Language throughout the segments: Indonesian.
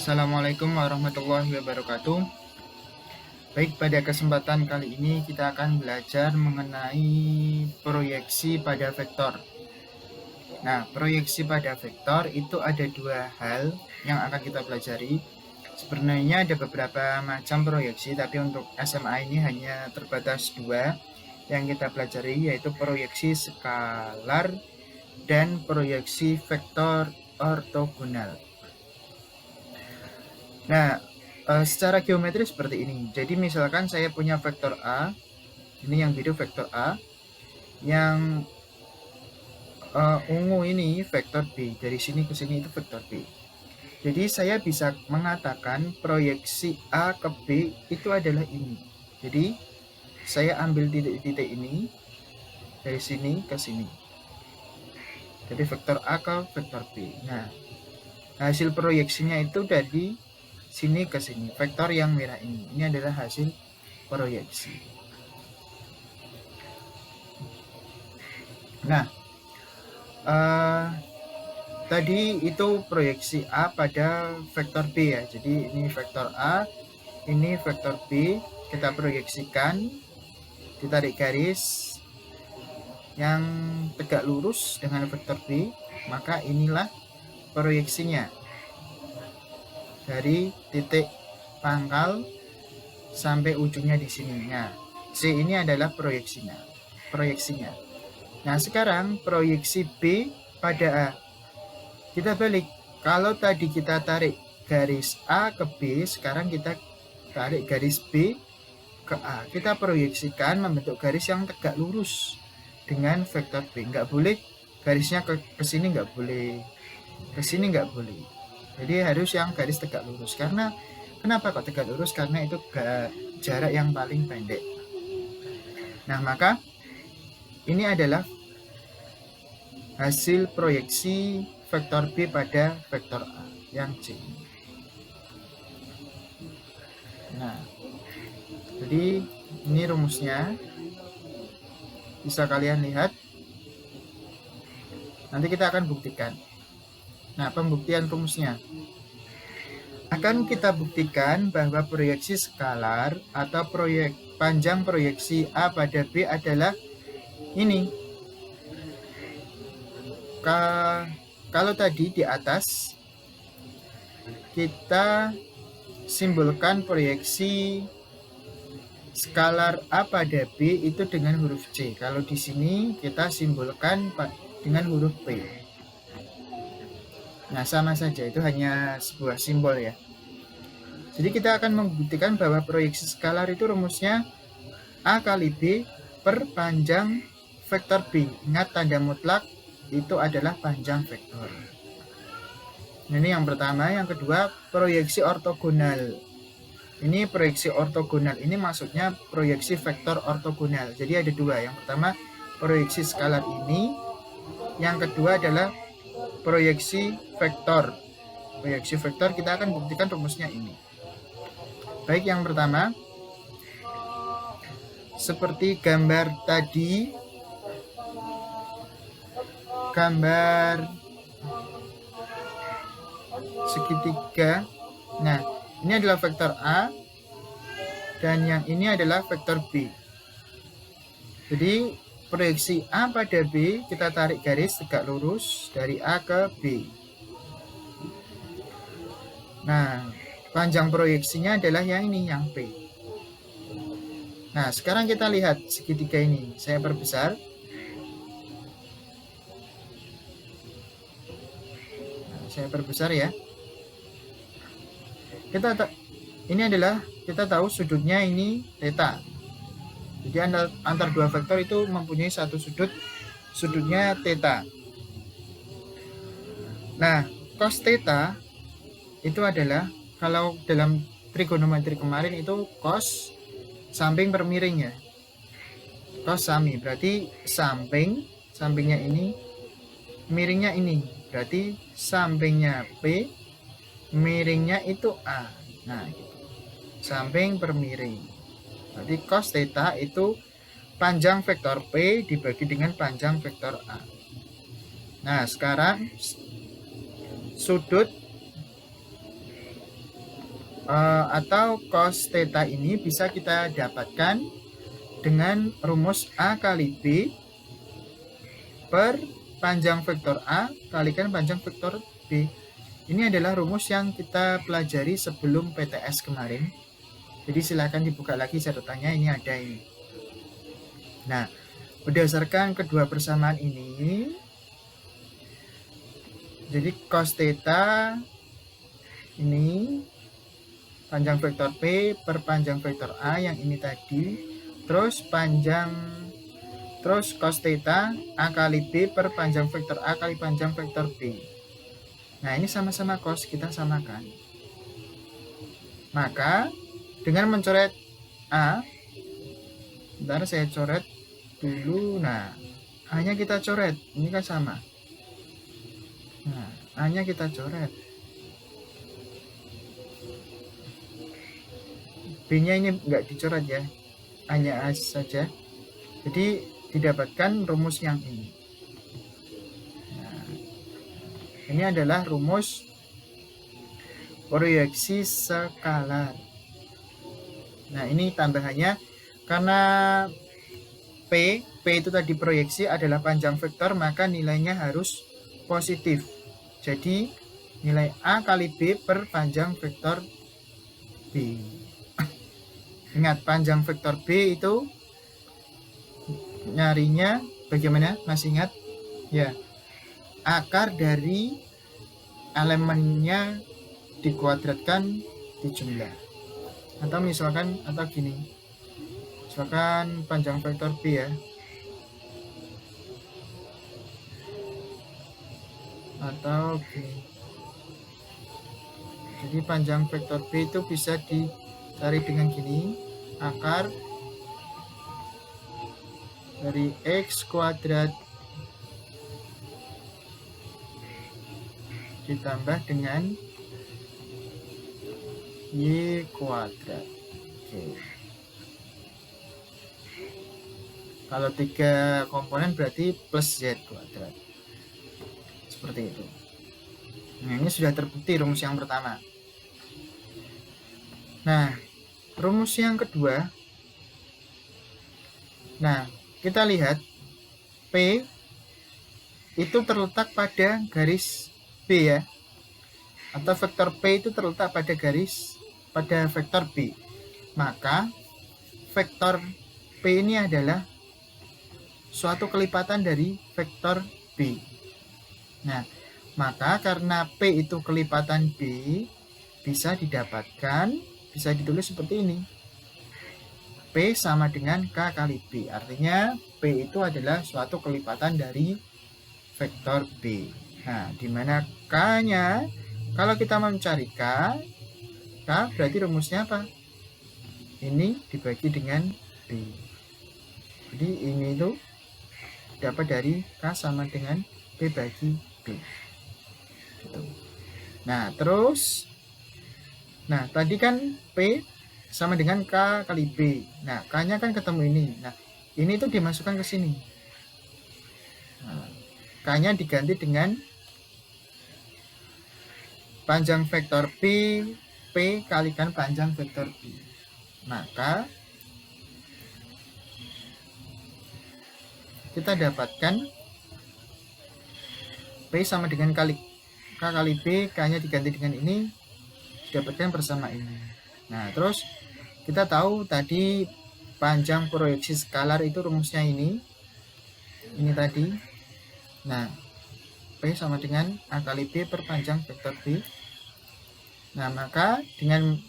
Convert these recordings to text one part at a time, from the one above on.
Assalamualaikum warahmatullahi wabarakatuh. Baik, pada kesempatan kali ini kita akan belajar mengenai proyeksi pada vektor. Nah, proyeksi pada vektor itu ada dua hal yang akan kita pelajari. Sebenarnya ada beberapa macam proyeksi, tapi untuk SMA ini hanya terbatas dua yang kita pelajari, yaitu proyeksi skalar dan proyeksi vektor ortogonal. Nah, secara geometri seperti ini. Jadi misalkan saya punya vektor A, ini yang biru vektor A, yang ungu ini vektor B. Dari sini ke sini itu vektor B. Jadi saya bisa mengatakan proyeksi A ke B itu adalah ini. Jadi saya ambil titik-titik ini dari sini ke sini. Jadi vektor A ke vektor B. Nah, hasil proyeksinya itu dari sini ke sini. Vektor yang merah ini adalah hasil proyeksi. Nah, tadi itu proyeksi A pada vektor B ya. Jadi ini vektor A, ini vektor B, kita proyeksikan, ditarik garis yang tegak lurus dengan vektor B, maka inilah proyeksinya dari titik pangkal sampai ujungnya di sini. Nah, C ini adalah proyeksinya. Nah, sekarang proyeksi B pada A. Kita balik. Kalau tadi kita tarik garis A ke B, sekarang kita tarik garis B ke A. Kita proyeksikan membentuk garis yang tegak lurus dengan vektor B. Nggak boleh garisnya ke sini, nggak boleh ke sini, nggak boleh. Jadi harus yang garis tegak lurus. Karena kenapa kok tegak lurus? Karena itu jarak yang paling pendek. Nah, maka ini adalah hasil proyeksi vektor B pada vektor A yang C. Nah, jadi ini rumusnya. Bisa kalian lihat. Nanti kita akan buktikan. Nah, pembuktian rumusnya. Akan kita buktikan bahwa proyeksi skalar atau panjang proyeksi A pada B adalah ini. Kalau tadi di atas kita simbolkan proyeksi skalar A pada B itu dengan huruf C. Kalau di sini kita simbolkan dengan huruf P. Nah, sama saja, itu hanya sebuah simbol ya. Jadi kita akan membuktikan bahwa proyeksi skalar itu rumusnya A kali B per panjang vektor B. Ingat, tanda mutlak itu adalah panjang vektor. Ini yang pertama. Yang kedua, proyeksi ortogonal. Ini proyeksi ortogonal. Ini maksudnya proyeksi vektor ortogonal. Jadi ada dua. Yang pertama, proyeksi skalar ini. Yang kedua adalah proyeksi vektor. Proyeksi vektor kita akan buktikan rumusnya ini. Baik, yang pertama, seperti gambar tadi, gambar segitiga. Nah, ini adalah vektor A dan yang ini adalah vektor B. Jadi proyeksi A pada B, kita tarik garis tegak lurus dari A ke B. Nah, panjang proyeksinya adalah yang ini, yang P. Nah, sekarang kita lihat segitiga ini. Saya perbesar. Nah, saya perbesar ya. Ini adalah, kita tahu sudutnya ini theta. Jadi antar dua vektor itu mempunyai satu sudutnya theta. Nah, cos theta itu adalah, kalau dalam trigonometri kemarin itu cos samping per miring ya. Cos sami, berarti sampingnya ini, miringnya ini. Berarti sampingnya P, miringnya itu A. Nah, gitu. Samping per miring. Berarti cos theta itu panjang vektor P dibagi dengan panjang vektor A. Nah, sekarang sudut atau cos theta ini bisa kita dapatkan dengan rumus A kali B per panjang vektor A kalikan panjang vektor B. Ini adalah rumus yang kita pelajari sebelum PTS kemarin. Jadi silakan dibuka lagi catatannya, ini ada ini. Nah, berdasarkan kedua persamaan ini, jadi cos theta ini panjang vektor P per panjang vektor A yang ini tadi, terus cos theta A kali B per panjang vektor A kali panjang vektor B. Nah, ini sama-sama cos, kita samakan. Maka dengan mencoret A, bentar saya coret dulu. Nah, A-nya kita coret, ini kan sama. Nah, A-nya kita coret. B-nya ini enggak dicoret ya, hanya A saja. Jadi didapatkan rumus yang ini. Nah, ini adalah rumus proyeksi skalar. Nah, ini tambahannya karena P itu tadi proyeksi adalah panjang vektor, maka nilainya harus positif. Jadi nilai A kali B per panjang vektor B. Ingat, panjang vektor B itu nyarinya bagaimana? Masih ingat? Ya, akar dari elemennya dikuadratkan dijumlah. Atau misalkan, atau gini, misalkan panjang vektor B ya, atau gini. Jadi panjang vektor B itu bisa dicari dengan gini, akar dari X kuadrat ditambah dengan Y kuadrat. Oke. Kalau 3 komponen berarti plus Z kuadrat. Seperti itu. Nah, ini sudah terbukti rumus yang pertama. Nah, rumus yang kedua. Nah, kita lihat P itu terletak pada garis B ya, atau vektor P itu terletak pada vektor B. Maka vektor P ini adalah suatu kelipatan dari vektor B. Nah, maka karena P itu kelipatan B, bisa ditulis seperti ini. P sama dengan K kali B. Artinya P itu adalah suatu kelipatan dari vektor B. Nah, di mana K-nya, kalau kita mencari K berarti rumusnya apa? Ini dibagi dengan B. Jadi ini itu dapat dari K sama dengan P bagi B. Nah, terus, nah tadi kan P sama dengan K kali B. Nah, K-nya kan ketemu ini. Nah, ini tuh dimasukkan ke sini. Nah, K-nya diganti dengan panjang vektor P kalikan panjang vektor B. Maka kita dapatkan P sama dengan K kali B, K-nya diganti dengan ini, didapatkan bersama ini. Nah, terus kita tahu tadi panjang proyeksi skalar itu rumusnya ini tadi. Nah, P sama dengan A kali B per panjang vektor B. Nah, maka dengan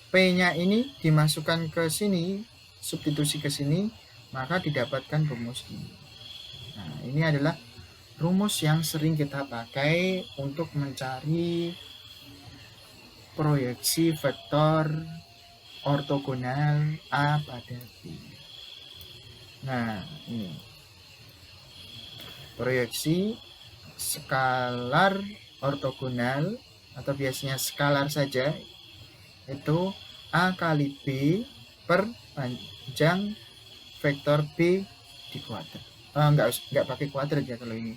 P-nya ini dimasukkan ke sini, substitusi ke sini, maka didapatkan rumus ini. Nah, ini adalah rumus yang sering kita pakai untuk mencari proyeksi vektor ortogonal A pada B. Nah, ini proyeksi skalar ortogonal atau biasanya skalar saja, itu A kali B per panjang vektor B di kuadrat. Enggak pakai kuadrat ya kalau ini.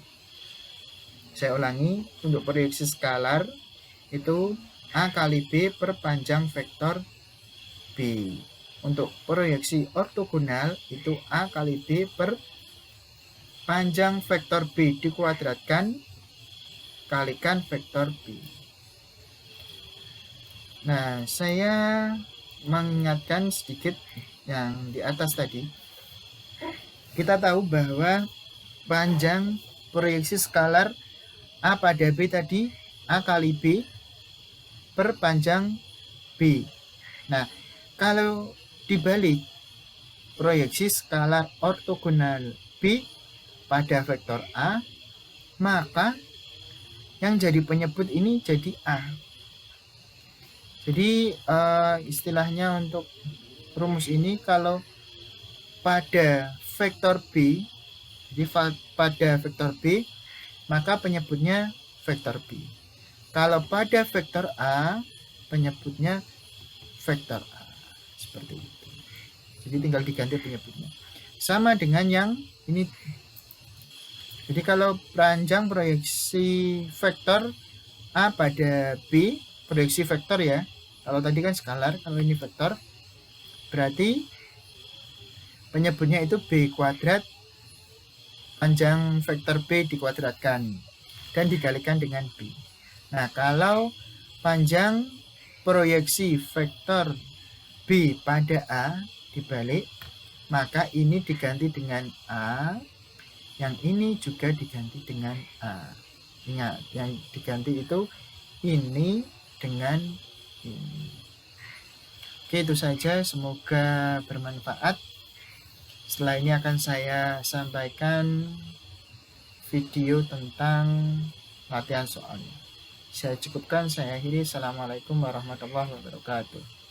Saya ulangi, untuk proyeksi skalar itu A kali B per panjang vektor B. Untuk proyeksi ortogonal itu A kali B per panjang vektor B dikuadratkan kalikan vektor B. Nah, saya mengingatkan sedikit yang di atas tadi. Kita tahu bahwa panjang proyeksi skalar A pada B tadi A kali B per panjang B. Nah, kalau dibalik proyeksi skalar ortogonal B pada vektor A, maka yang jadi penyebut ini jadi A. Jadi istilahnya untuk rumus ini, kalau pada vektor B, jadi pada vektor B, maka penyebutnya vektor B. Kalau pada vektor A, penyebutnya vektor A. Seperti itu. Jadi tinggal diganti penyebutnya. Sama dengan yang ini. Jadi kalau panjang proyeksi vektor A pada B, proyeksi vektor ya. Kalau tadi kan skalar, kalau ini vektor, berarti penyebutnya itu B kuadrat panjang vektor B dikuadratkan dan dikalikan dengan B. Nah, kalau panjang proyeksi vektor B pada A dibalik, maka ini diganti dengan A, yang ini juga diganti dengan A. Ingat, yang diganti itu ini dengan ini. Oke, itu saja. Semoga bermanfaat. Setelah ini akan saya sampaikan video tentang latihan soalnya. Saya cukupkan, saya akhiri. Assalamualaikum warahmatullahi wabarakatuh.